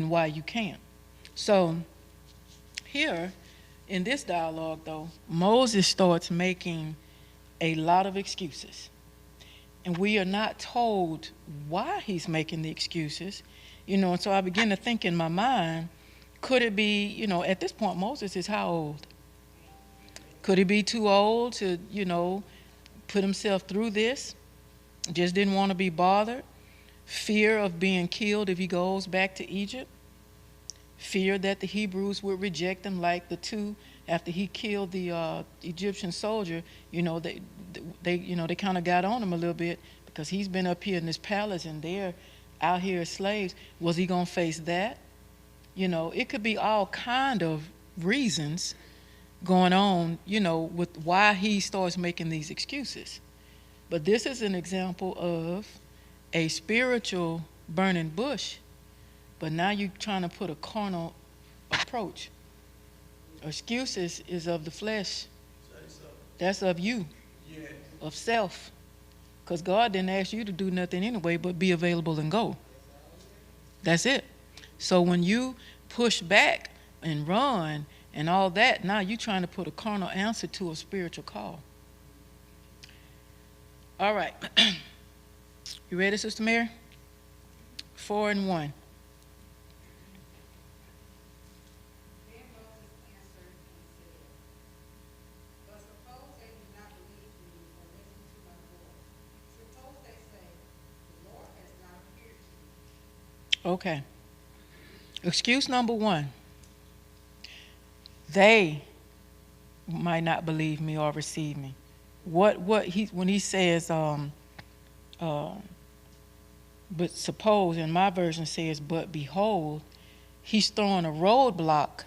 reason why you can't. So here in this dialogue, though, Moses starts making a lot of excuses. And we are not told why he's making the excuses. And so I begin to think in my mind, could it be, at this point, Moses is how old? Could he be too old to, put himself through this? Just didn't want to be bothered? Fear of being killed if he goes back to Egypt? Fear that the Hebrews would reject him, like the two after he killed the Egyptian soldier. They kind of got on him a little bit because he's been up here in this palace and they're out here as slaves. Was he going to face that? It could be all kind of reasons going on, with why he starts making these excuses. But this is an example of a spiritual burning bush, but now you're trying to put a carnal approach. Excuses is of the flesh. That's of you, of self. Because God didn't ask you to do nothing anyway but be available and go. That's it. So when you push back and run and all that, now you're trying to put a carnal answer to a spiritual call. All right. You ready, Sister Mary? 4 and 1. Okay. Excuse number 1. They might not believe me or receive me. When he says, but suppose, in my version says, but behold, he's throwing a roadblock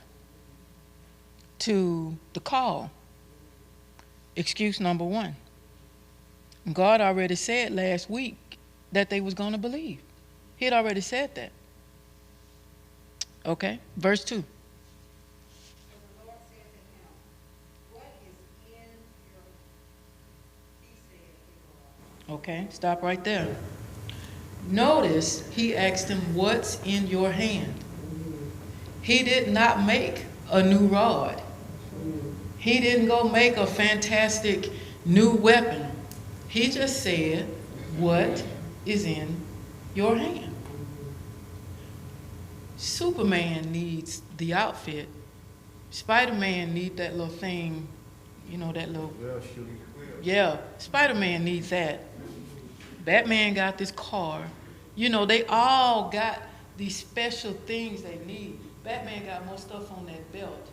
to the call. Excuse number 1. God already said last week that they was going to believe. He had already said that. Okay, verse 2. Okay, stop right there. Notice he asked him, what's in your hand? He did not make a new rod. He didn't go make a fantastic new weapon. He just said, what is in your hand? Superman needs the outfit. Spider-Man needs that little thing, that little... Yeah, Spider-Man needs that. Batman got this car. They all got these special things they need. Batman got more stuff on that belt.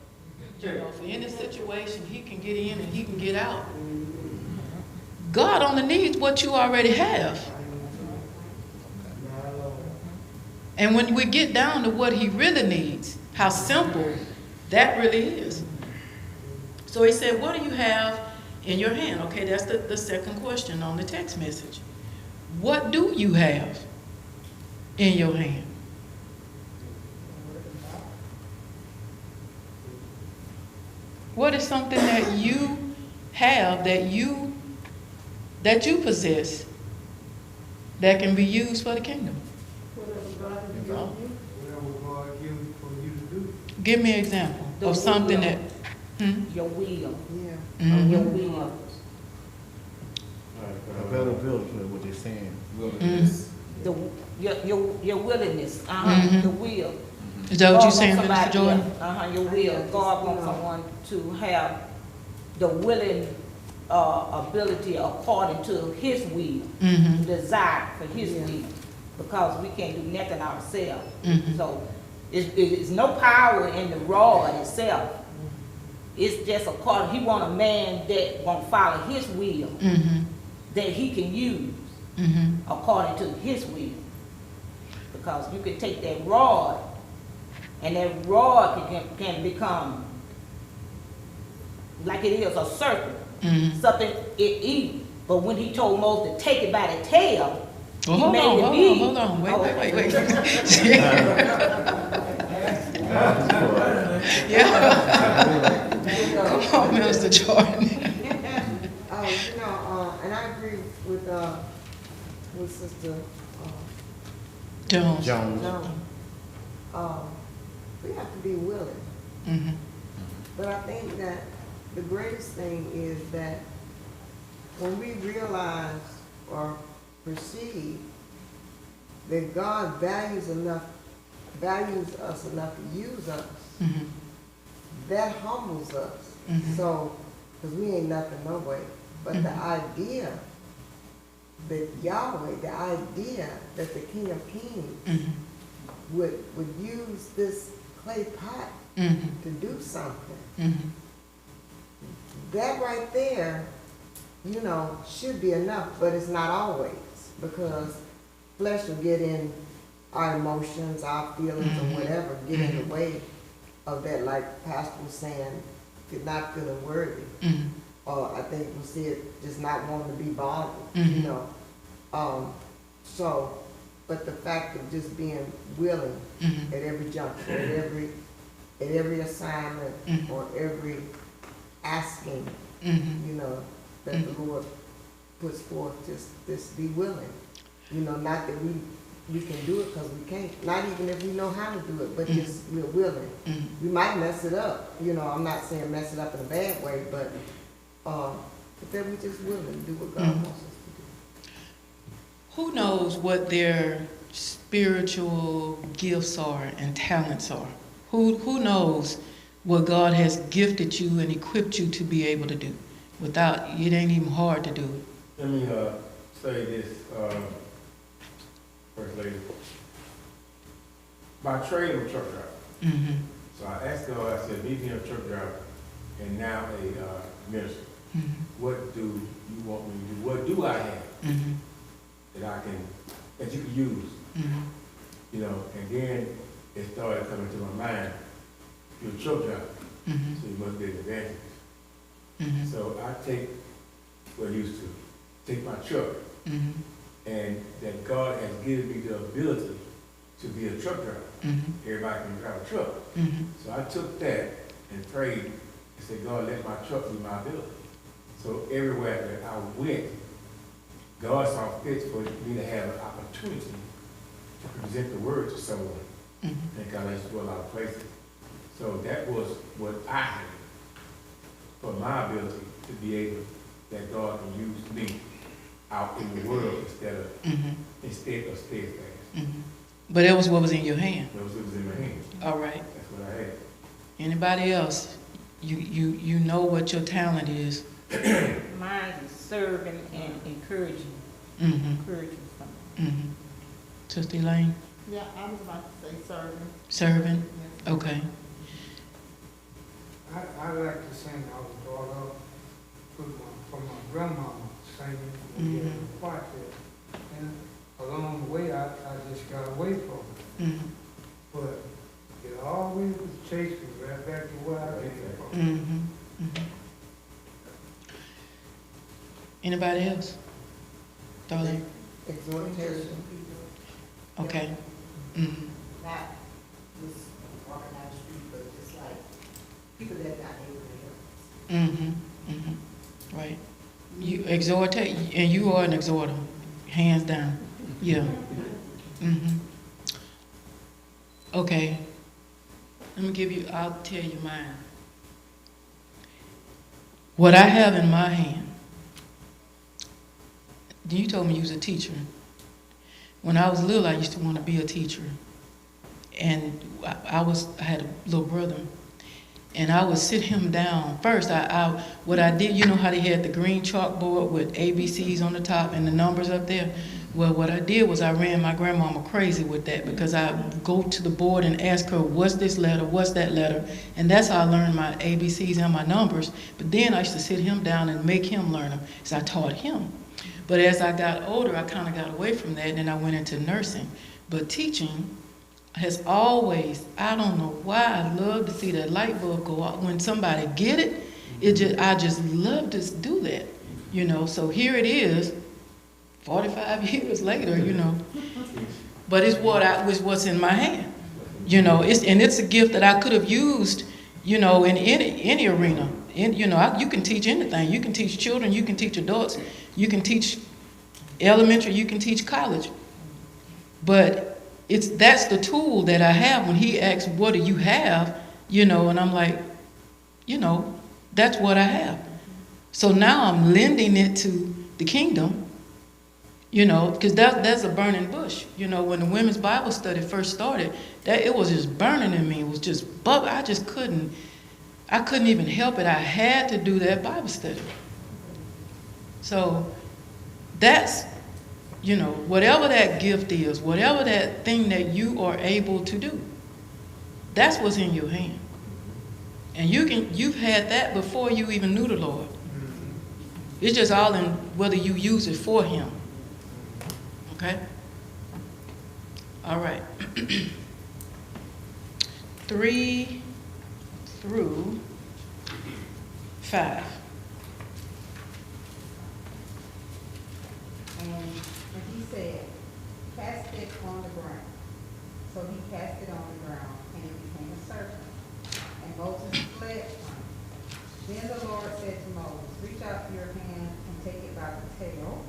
For any situation, he can get in and he can get out. God only needs what you already have. And when we get down to what he really needs, how simple that really is. So he said, what do you have in your hand? Okay, that's the second question on the text message. What do you have in your hand? What is something that you have, that you possess, that can be used for the kingdom? Whatever God gives for you to do. Give me an example of something that... Your will. Yeah. Mm-hmm. Your will. Availability for what they're saying. Your willingness. Mhm. The will. Is that what you're God saying, wants Minister somebody- Jordan? Your will. God wants someone to have the willing ability according to his will, Mm-hmm. desire for his Yeah. will, because we can't do nothing ourselves. Mhm. So it's no power in the rod itself. It's just according, he want a man that won't follow his will, Mm-hmm. that he can use Mm-hmm. according to his will. Because you can take that rod, and that rod can become, like it is, a serpent, Mm-hmm. something it eat. But when he told Moses to take it by the tail, Well, he hold made on, it hold big. on, hold on. Wait. Yeah. Come on, Minister Jordan. And I agree with Sister Jones. Jones. Jones. we have to be willing. Mm-hmm. But I think that the greatest thing is that when we realize or perceive that God values us enough to use us, Mm-hmm. that humbles us. Mhm. So, because we ain't nothing no way. But the idea that Yahweh, the idea that the King of Kings Mm-hmm. would use this clay pot Mm-hmm. to do something, Mm-hmm. that right there, you know, should be enough, but it's not always, because flesh will get in our emotions, our feelings, or whatever, get in the way of that, like Pastor was saying, not feeling worthy. Mm-hmm. Or I think we said just not wanting to be bothered, Mhm. you know. So, but the fact of just being willing Mm-hmm. at every juncture, at every assignment, Mhm. or every asking, Mm-hmm. you know, that the Lord puts forth, just be willing. You know, not that we can do it because we can't, not even if we know how to do it, but just we're willing. Mm-hmm. We might mess it up, you know, I'm not saying mess it up in a bad way, but that we just willing to do what God Mhm. wants us to do. Who knows what their spiritual gifts are and talents are? Who knows what God has gifted you and equipped you to be able to do? Without, it ain't even hard to do it. Let me say this, First Lady. By trade, I'm a truck driver. Mm-hmm. So I asked God, I said, me being a truck driver and now a minister, Mm-hmm. what do you want me to do? What do I have Mm-hmm. that you can use? Mm-hmm. You know, and then it started coming to my mind, you're a truck driver, Mm-hmm. so you must be an evangelist. Mm-hmm. So I used to take my truck, Mm-hmm. and that God has given me the ability to be a truck driver. Mm-hmm. Everybody can drive a truck. Mm-hmm. So I took that and prayed and said, God, let my truck be my ability. So everywhere that I went, God saw fit for me to have an opportunity to present the word to someone. Mm-hmm. And God has to go a lot of places. So that was what I had for my ability to be able, that God can use me out in the world Mm-hmm. instead of steadfast. Mm-hmm. But that was what was in your hand. That was what was in my hands. All right. That's what I had. Anybody else? You know what your talent is. Mine is serving and encouraging, Mm-hmm. encouraging someone. Mm-hmm. Sister Elaine? Yeah, I was about to say serving. Serving? Okay. I like to sing. I was brought up from my grandmama singing in the quartet. And along the way, I just got away from it. Mm-hmm. But it always was chasing me right back to where I came from. Mm-hmm. Mm-hmm. Anybody else? Darling? Exhortation. Okay. Mm-hmm. Not just walking down the street, but just like people that not able to help. Mm-hmm. Mm-hmm. Right. You exhortate, and you are an exhorter, hands down. Yeah. Mm-hmm. Okay. I'll tell you mine. What I have in my hand, you told me you was a teacher. When I was little, I used to want to be a teacher. And I had a little brother, and I would sit him down. First, what I did, you know how they had the green chalkboard with ABCs on the top and the numbers up there? Well, what I did was I ran my grandmama crazy with that, because I would go to the board and ask her, what's this letter, what's that letter? And that's how I learned my ABCs and my numbers. But then I used to sit him down and make him learn them, so I taught him. But as I got older, I kind of got away from that, and then I went into nursing. But teaching has always, I don't know why, I love to see that light bulb go out. When somebody get it, I just love to do that, you know. So here it is, 45 years later, you know. But it's what's in my hand, you know. It's a gift that I could have used, you know, in any arena. You can teach anything. You can teach children. You can teach adults. You can teach elementary. You can teach college. But that's the tool that I have when he asks, what do you have? And I'm like, that's what I have. So now I'm lending it to the kingdom, because that's a burning bush. When the women's Bible study first started, that it was just burning in me. It was just I couldn't even help it. I had to do that Bible study. So that's, whatever that gift is, whatever that thing that you are able to do, that's what's in your hand. And you've had that before you even knew the Lord. It's just all in whether you use it for him. Okay? All right. 3 through 5. And he said, cast it on the ground. So he cast it on the ground, and it became a serpent. And Moses fled from it. Then the Lord said to Moses, reach out your hand and take it by the tail.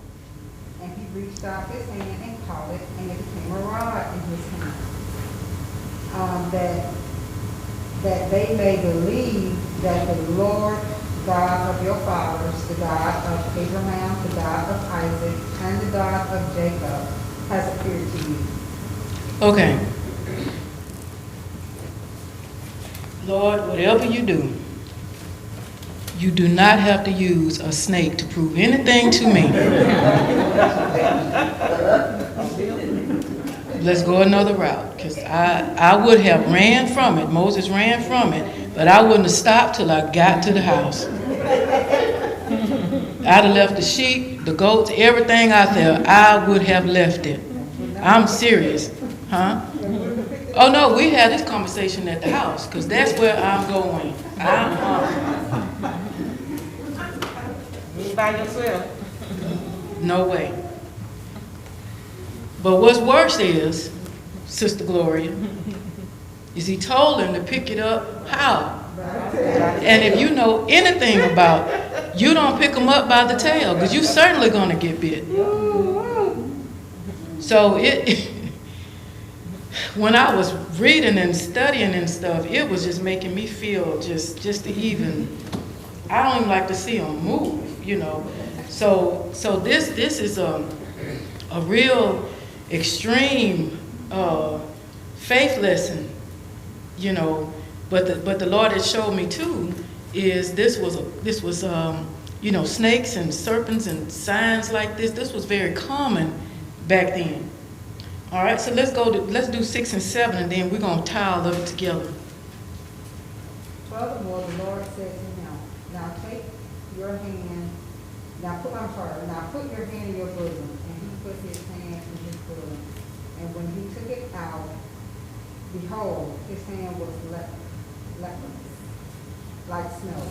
And he reached out his hand and caught it, and it became a rod in his hand. That they may believe that the Lord God of your fathers, the God of Abraham, the God of Isaac, and the God of Jacob, has appeared to you. Okay. Lord, whatever you do not have to use a snake to prove anything to me. Let's go another route, because I would have ran from it. Moses ran from it, but I wouldn't have stopped till I got to the house. I'd have left the sheep, the goats, everything out there. I would have left it. I'm serious. Huh? Oh, no, we had this conversation at the house, because that's where I'm going. You by yourself. No way. But what's worse is, Sister Gloria, is he told him to pick it up how? And if you know anything about, you don't pick them up by the tail, because you're certainly going to get bit. So when I was reading and studying and stuff, it was just making me feel just to even, I don't even like to see them move, So this is a real extreme faith lesson, But the Lord had showed me too is this was snakes and serpents and signs like this. This was very common back then. All right, so let's do 6 and 7, and then we're gonna tie all of it together. Furthermore, the Lord said to him, now take your hand, put your hand in your bosom. And he put his hand in his bosom. And when he took it out, behold, his hand was leprous, like snow.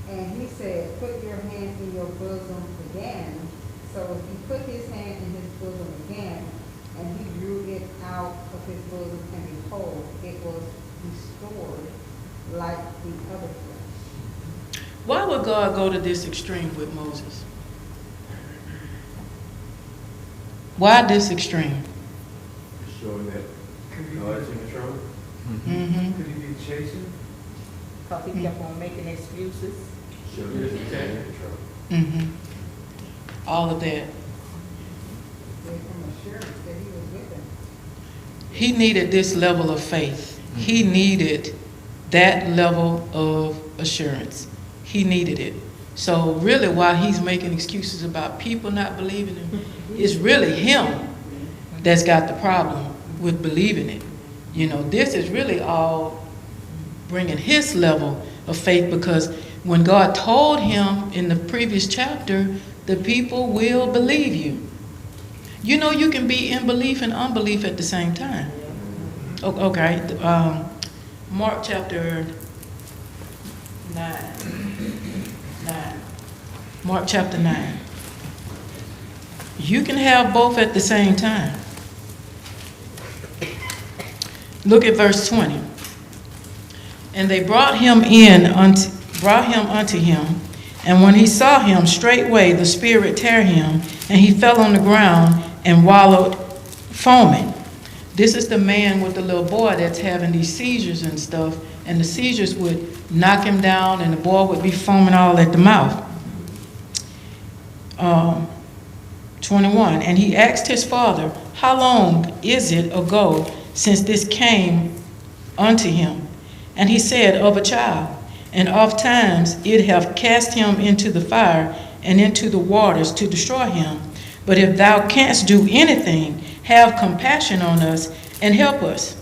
And he said, put your hand in your bosom again. So he put his hand in his bosom again, and he drew it out of his bosom, and behold, it was restored like the other flesh. Why would God go to this extreme with Moses? Why this extreme? Showing that God is in control. Mm-hmm. Could he be chasing? Because he kept on making excuses. Showing that he's in control. Mm-hmm. All of that. Gave him assurance that he was with him. He needed this level of faith. He needed that level of assurance. He needed it. So really, while he's making excuses about people not believing him, it's really him that's got the problem with believing it. This is really all bringing his level of faith, because when God told him in the previous chapter, the people will believe you. You can be in belief and unbelief at the same time. Okay. Mark chapter 9. Mark chapter 9. You can have both at the same time. Look at verse 20. And they brought him unto him, and when he saw him, straightway the spirit tear him, and he fell on the ground and wallowed foaming. This is the man with the little boy that's having these seizures and stuff, and the seizures would knock him down, and the boy would be foaming all at the mouth. 21, and he asked his father, how long is it ago since this came unto him? And he said, of a child, and oft times it have cast him into the fire and into the waters to destroy him. But if thou canst do anything, have compassion on us and help us.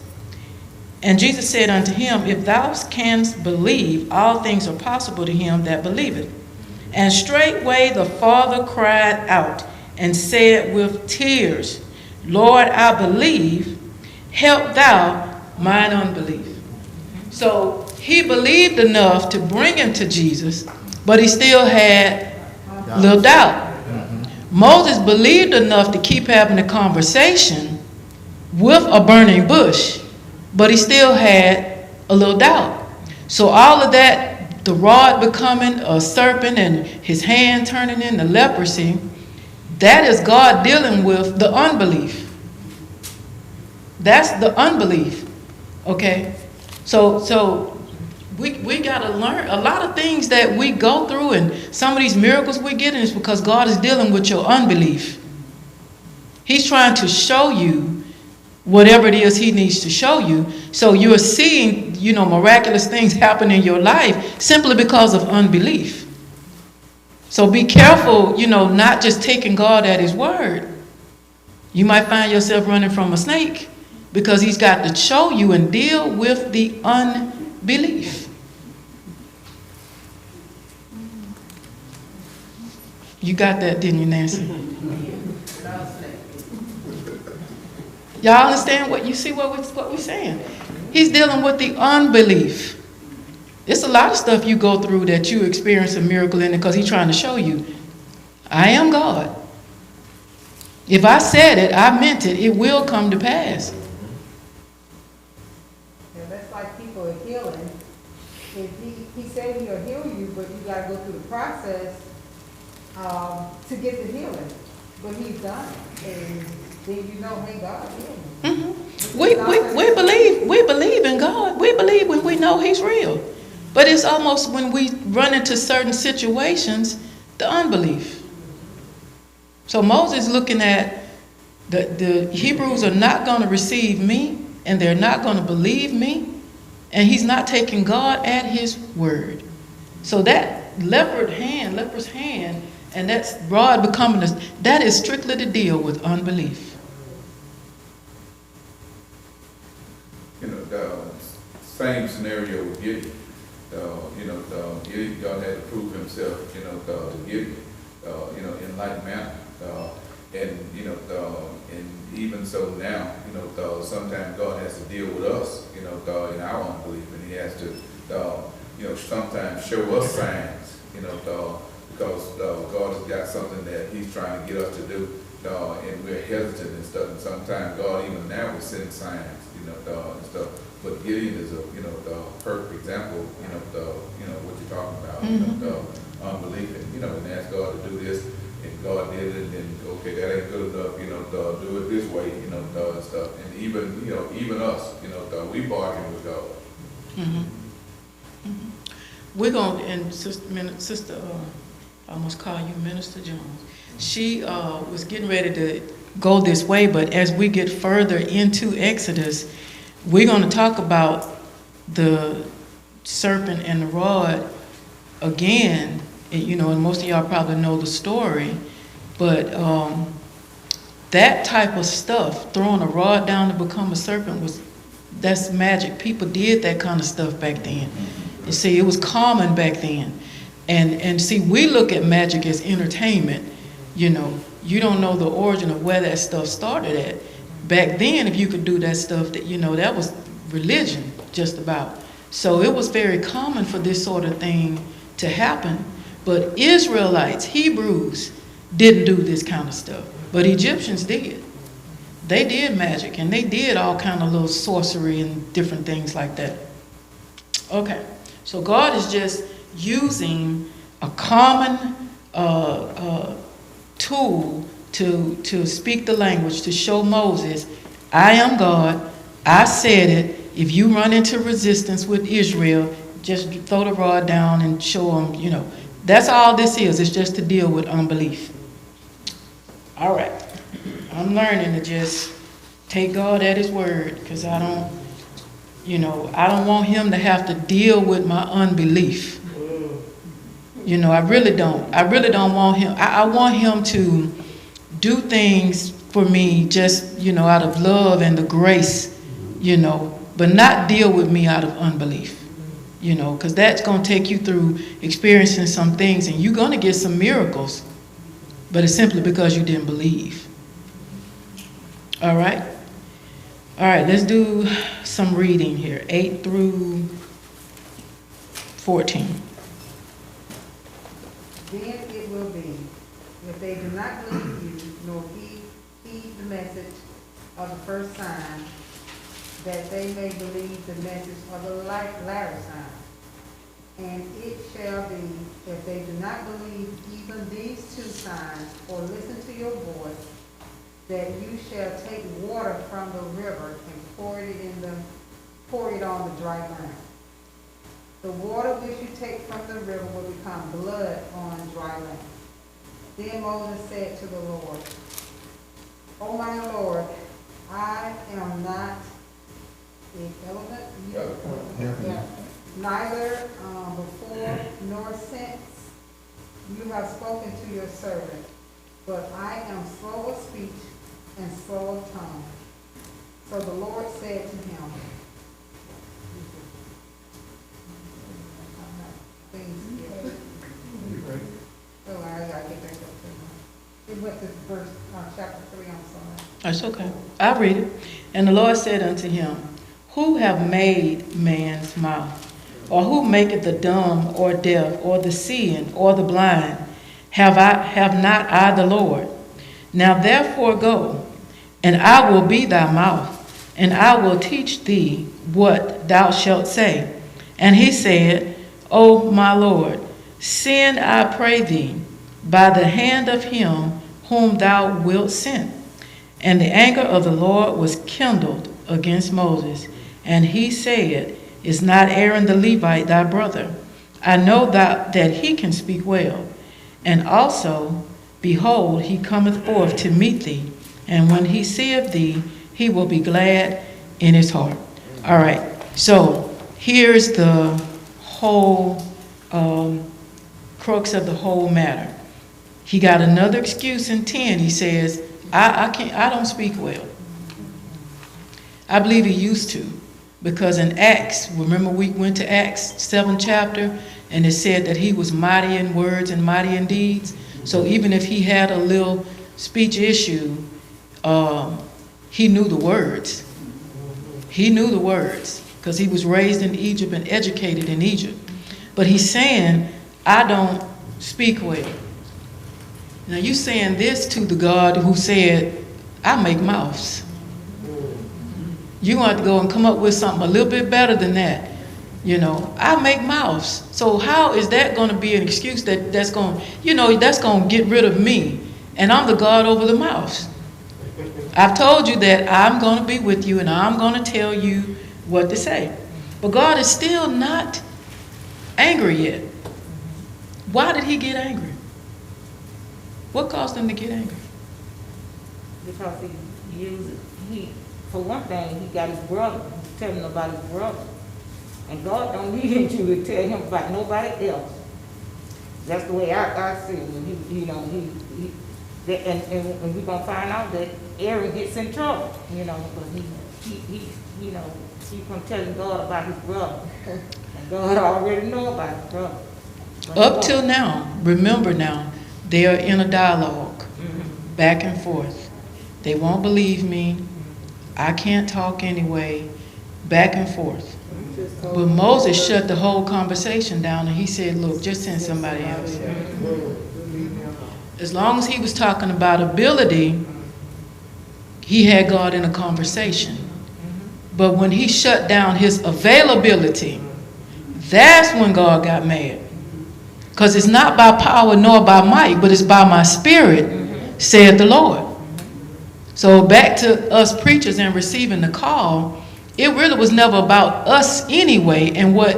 And Jesus said unto him, if thou canst believe, all things are possible to him that believeth. And straightway the father cried out and said with tears, Lord, I believe, help thou mine unbelief. So he believed enough to bring him to Jesus, but he still had little doubt. Moses believed enough to keep having a conversation with a burning bush, but he still had a little doubt. So all of that, the rod becoming a serpent and his hand turning into leprosy, that is God dealing with the unbelief. That's the unbelief, okay? So we got to learn a lot of things that we go through, and some of these miracles we get is because God is dealing with your unbelief. He's trying to show you whatever it is he needs to show you. So you're seeing, miraculous things happen in your life simply because of unbelief. So be careful, not just taking God at his word. You might find yourself running from a snake because he's got to show you and deal with the unbelief. You got that, didn't you, Nancy? Y'all understand what we're saying? He's dealing with the unbelief. It's a lot of stuff you go through that you experience a miracle in it because he's trying to show you, I am God. If I said it, I meant it. It will come to pass. Yeah, that's like people are healing. If he said he'll heal you, but you got to go through the process to get the healing. But he's done it. And then hey, God healed me. We believe in God. We believe when we know he's real. But it's almost when we run into certain situations, the unbelief. So Moses looking at the Hebrews are not going to receive me, and they're not going to believe me, and he's not taking God at his word. So that leper's hand, and that's rod becoming that is strictly to deal with unbelief. The same scenario with Gideon. Gideon, God had to prove himself, to Gideon, in like manner. And even so now, sometimes God has to deal with us, in our unbelief, and he has to, sometimes show us signs, because God has got something that he's trying to get us to do, and we're hesitant and stuff, and sometimes God even now will send signs, and stuff. But Gideon is a perfect example, what you're talking about, unbelief, and ask God to do this, and God did it, and okay, that ain't good enough, do it this way, and stuff. And even us, we bargain with God. Mm-hmm. Mm-hmm. We're going, and Sister, I almost call you Minister Jones. She was getting ready to go this way, but as we get further into Exodus, we're going to talk about the serpent and the rod again. And most of y'all probably know the story, but that type of stuff, throwing a rod down to become a serpent, that's magic. People did that kind of stuff back then. You see, it was common back then. And see, we look at magic as entertainment. You don't know the origin of where that stuff started at. Back then, if you could do that stuff, that was religion, just about. So it was very common for this sort of thing to happen. But Israelites, Hebrews, didn't do this kind of stuff. But Egyptians did. They did magic, and they did all kind of little sorcery and different things like that. Okay, so God is just using a common tool to speak the language, to show Moses I am God. I said it. If you run into resistance with Israel, just throw the rod down and show them, you know. That's all this is. It's just to deal with unbelief. All right. I'm learning to just take God at his word, because I don't want him to have to deal with my unbelief. You know, I really don't. I really don't want him. I want him to do things for me just, you know, out of love and the grace, you know, but not deal with me out of unbelief, you know, because that's going to take you through experiencing some things, and you're going to get some miracles, but it's simply because you didn't believe. All right? All right, let's do some reading here, 8 through 14. Then it will be, if they do not believe you, nor heed the message of the first sign, that they may believe the message of the latter sign. And it shall be, if they do not believe even these two signs, or listen to your voice, that you shall take water from the river and pour it on the dry ground. The water which you take from the river will become blood on dry land. Then Moses said to the Lord, O my Lord, I am not neither before nor since you have spoken to your servant, but I am slow of speech and slow of tongue. So the Lord said to him, Oh, I gotta get back up to it. It went to verse, chapter 3, I'm sorry. That's okay. I'll read it. And the Lord said unto him, Who have made man's mouth? Or who maketh the dumb or deaf, or the seeing, or the blind? Have not I the Lord? Now therefore go, and I will be thy mouth, and I will teach thee what thou shalt say. And he said, O my Lord, send, I pray thee, by the hand of him whom thou wilt send. And the anger of the Lord was kindled against Moses. And he said, Is not Aaron the Levite thy brother? I know that he can speak well. And also, behold, he cometh forth to meet thee. And when he seeth thee, he will be glad in his heart. All right, so here's the whole crux of the whole matter. He got another excuse in 10. He says, I don't speak well. I believe he used to, because in Acts, remember we went to Acts 7th chapter, and it said that he was mighty in words and mighty in deeds. So even if he had a little speech issue, he knew the words. He knew the words, because he was raised in Egypt and educated in Egypt. But he's saying, I don't speak well. Now you saying this to the God who said, I make mouths. You're going to have to go and come up with something a little bit better than that. You know, I make mouths. So how is that going to be an excuse that's going to get rid of me? And I'm the God over the mouths. I've told you that I'm going to be with you and I'm going to tell you what to say. But God is still not angry yet. Why did he get angry? What caused him to get angry? Because for one thing, he got his brother, telling him about his brother. And God don't need you to tell him about nobody else. That's the way I see it. And we're going to find out that Aaron gets in trouble, but he's going to tell God about his brother. And God already know about his brother. Up till now, remember now, they are in a dialogue, back and forth. They won't believe me. I can't talk anyway, back and forth. But Moses shut the whole conversation down and he said, look, just send somebody else. As long as he was talking about ability, he had God in a conversation. But when he shut down his availability, that's when God got mad. Because it's not by power nor by might, but it's by my spirit, said the Lord. So back to us preachers and receiving the call, it really was never about us anyway and what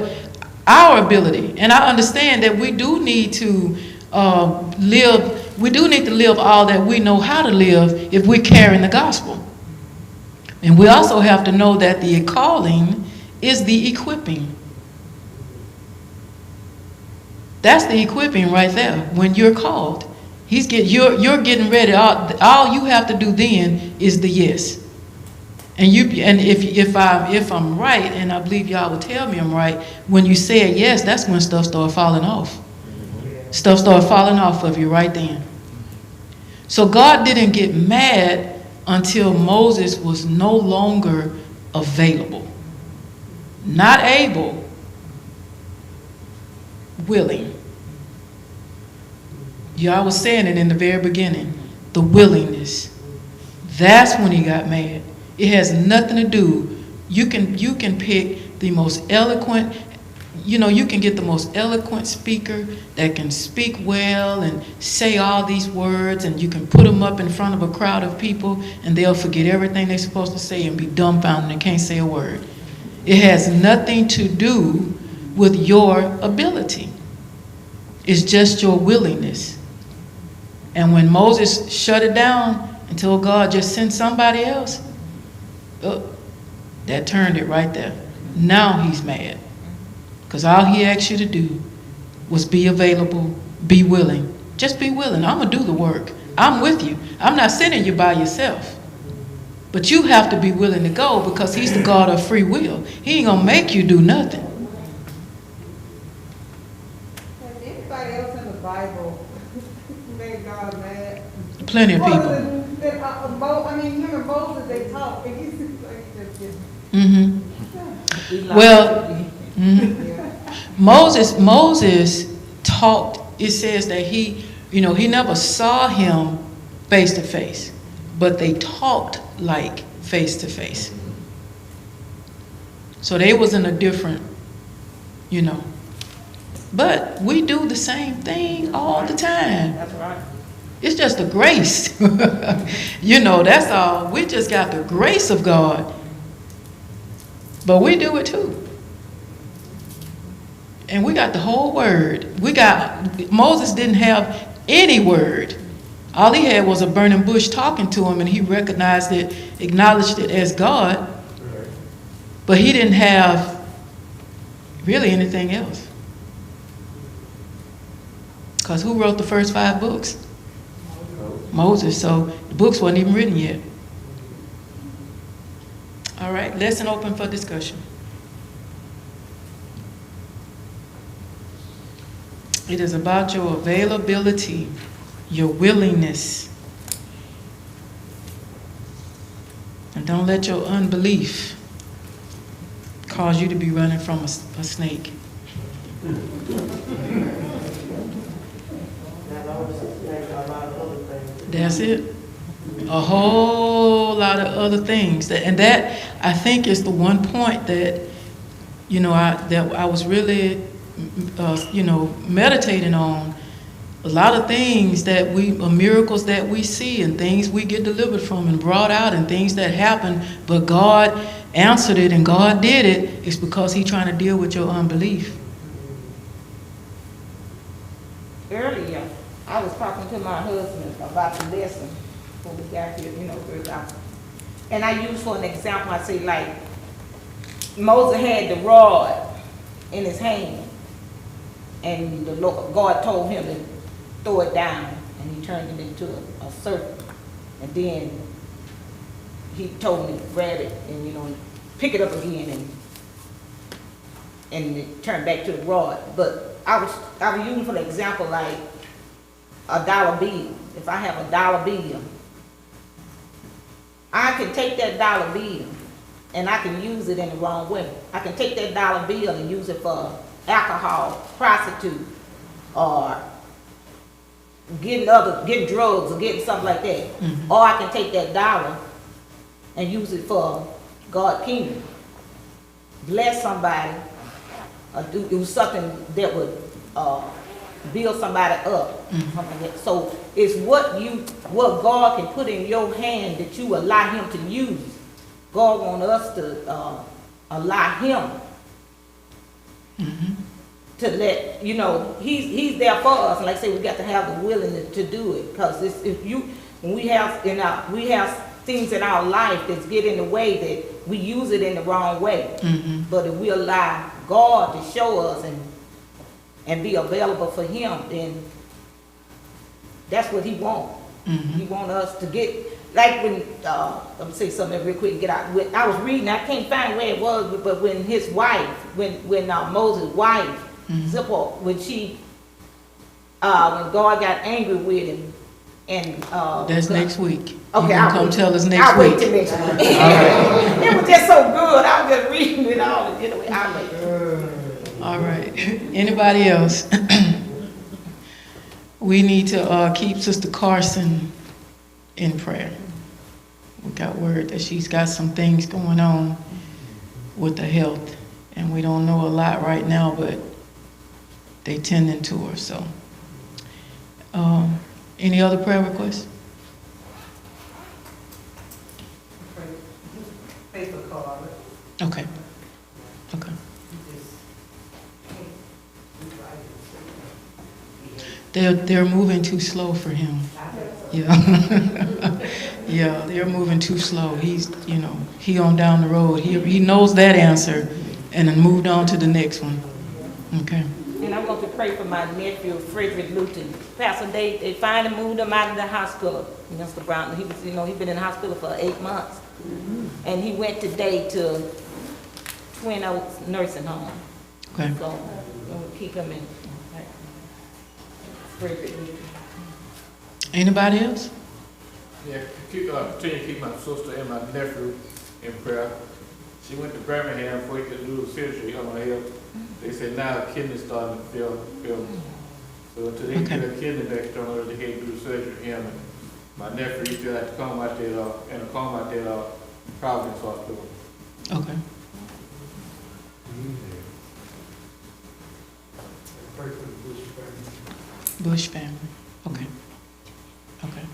our ability. And I understand that we do need to live all that we know how to live if we're carrying the gospel. And we also have to know that the calling is the equipping. That's the equipping right there. When you're called, you're getting ready. All you have to do then is the yes. And if I'm right, and I believe y'all will tell me I'm right, when you say yes, that's when stuff starts falling off. Stuff started falling off of you right then. So God didn't get mad until Moses was no longer available. Not able, willing. Y'all was saying it in the very beginning. The willingness. That's when he got mad. It has nothing to do. You can pick the most eloquent, you can get the most eloquent speaker that can speak well and say all these words, and you can put them up in front of a crowd of people and they'll forget everything they're supposed to say and be dumbfounded and can't say a word. It has nothing to do with your ability. It's just your willingness. And when Moses shut it down and told God, just send somebody else, that turned it right there. Now he's mad. Because all he asked you to do was be available, be willing. Just be willing. I'm going to do the work. I'm with you. I'm not sending you by yourself. But you have to be willing to go because he's the God of free will. He ain't going to make you do nothing. Has anybody else in the Bible made God mad? Plenty of people. Him and Moses, they talk, and he's like, just Mm-hmm. Well, mm-hmm. Moses talked, it says that he never saw him face to face, but they talked like face to face. So they was in a different, But we do the same thing all the time. That's right. It's just the grace. That's all. We just got the grace of God. But we do it too. And we got the whole word. Moses didn't have any word. All he had was a burning bush talking to him, and he recognized it, acknowledged it as God. But he didn't have really anything else. Because who wrote the first 5 books? Moses. So the books weren't even written yet. All right, lesson open for discussion. It is about your availability, your willingness. And don't let your unbelief cause you to be running from a snake. That's it. A whole lot of other things. That I think is the one point that, I was really, meditating on. A lot of things miracles that we see and things we get delivered from and brought out and things that happen, but God answered it and God did it, is because He's trying to deal with your unbelief. Earlier, I was talking to my husband about the lesson when we got here, first out. And I used for an example, I say like, Moses had the rod in his hand, and God told him to throw it down, and he turned it into a serpent. And then he told him to grab it and pick it up again and it turned back to the rod. But I was using for the example like a dollar bill. If I have a dollar bill, I can take that dollar bill and I can use it in the wrong way. I can take that dollar bill and use it for alcohol, prostitute, or getting drugs or getting something like that. Mm-hmm. Or I can take that dollar and use it for God's kingdom. Bless somebody, or do something that would build somebody up. Something like that. So it's what God can put in your hand that you allow him to use. God wants us to allow him to let, he's there for us. And like I say, we got to have the willingness to do it. Because when we have things in our life that get in the way, that we use it in the wrong way. But if we allow God to show us and be available for him, then that's what he wants. He wants us to get, like when, let me say something real quick and get out. When I was reading, I can't find where it was, but when his wife, when Moses' wife, Zipporah, when God got angry with him, and that's next week. Okay, I'll come tell us next week. I'll wait till next week. It was just so good. I was just reading it all. Anyway, I'll wait. All right. Anybody else? We need to keep Sister Carson in prayer. We got word that she's got some things going on with the health, and we don't know a lot right now, but they tending to her. So, any other prayer requests? Okay. Okay. They're moving too slow for him. Yeah. Yeah, they're moving too slow. He's, he on down the road. He knows that answer and then moved on to the next one. Okay. And I'm going to pray for my nephew, Frederick Luton. Pastor, they finally moved him out of the hospital. Mr. Brown, he was, he'd been in the hospital for 8 months. And he went today to Twin Oaks Nursing Home. Okay. So we'll keep him in Frederick Luton. Anybody else? Yeah, continue to keep my sister and my nephew in prayer. She went to Birmingham before he could do the surgery on her hip. They said now the kidney's starting to fail. So until they get a kidney back to her, they can't do the surgery on him. And my nephew, he still had to come out there in a coma out there Providence Hospital. Okay. Pray for the Bush family. Bush family. Okay. Okay.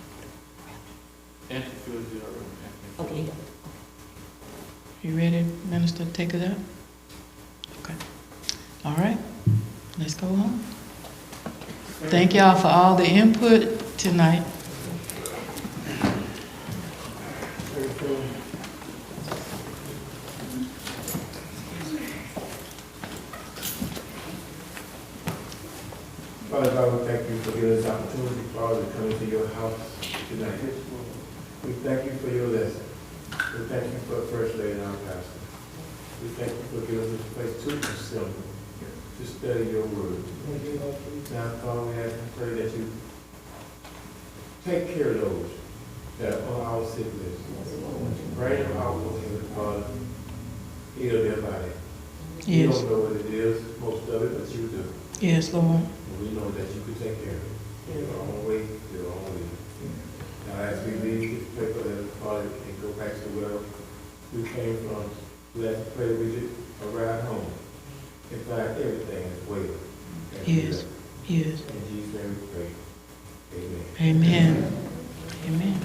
Okay. You ready, Minister, to take it up? Okay. All right. Let's go home. Thank y'all for all the input tonight. Father God, we thank you for giving us opportunity, Father, to come into your house tonight. We thank you for your lesson. We thank you for First Lady and our pastor. We thank you for giving us a place to assemble, to study your word. Now, Father, we ask and pray that you take care of those that are on our sick list. Bring them out, Father. Heal their body. Yes. You don't know what it is, most of it, but you do. Yes, Lord. And we know that you can take care of it. Your own way, your own way. Now, as we leave this place, Father, and go back to where we came from, let's pray we should arrive home and find everything as well. Yes. Yes. In Jesus' name we pray. Amen. Amen. Amen.